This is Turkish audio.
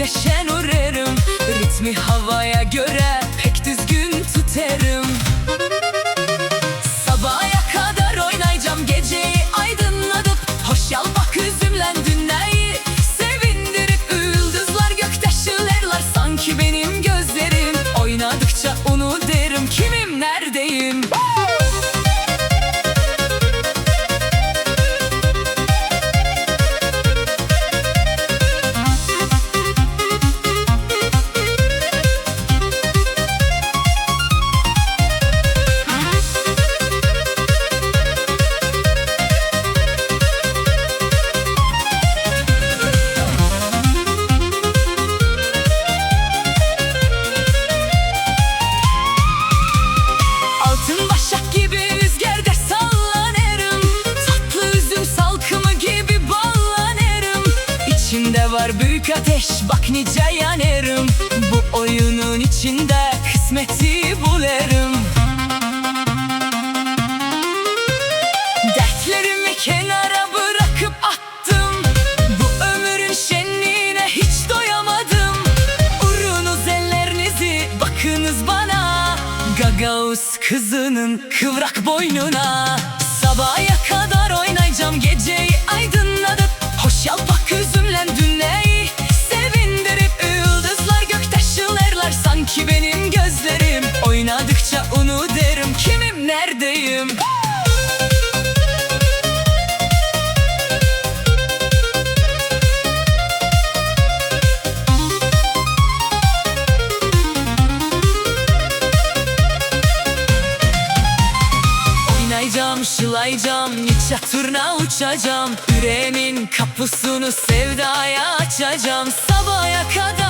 gece şen uğrarım. Ritmi havaya göre pek düzgün tutarım. Sabaha kadar oynayacağım geceyi aydınlatıp. Hoş yal bak üzümlen dünyayı sevindirip. Yıldızlar gökte şılarlar sanki benim gözlerim. Oynadıkça onu derim kimim neredeyim. Altın başak gibi rüzgarda sallanırım. Tatlı üzüm salkımı gibi ballanırım. İçimde var büyük ateş bak nice yanarım. Bu oyunun içinde kısmeti bularım. Dertlerimi kenara bırakıp attım. Bu ömrün şenliğine hiç doyamadım. Urunuz ellerinizi bakınız bana. Gagauz kızının kıvrak boynuna. Sabaha kadar oynayacağım geceyi aydınlatıp. Hoş yalpak üzümlen dünyayı sevindirip. Yıldızlar gökte şılarlar sanki benim gözlerim. Oynadıkça onu derim kimim neredeyim. Oynayacağım, şılayacağım, niçe turna uçacağım. Yüreğimin kapısını sevdaya açacağım. Sabaha kadar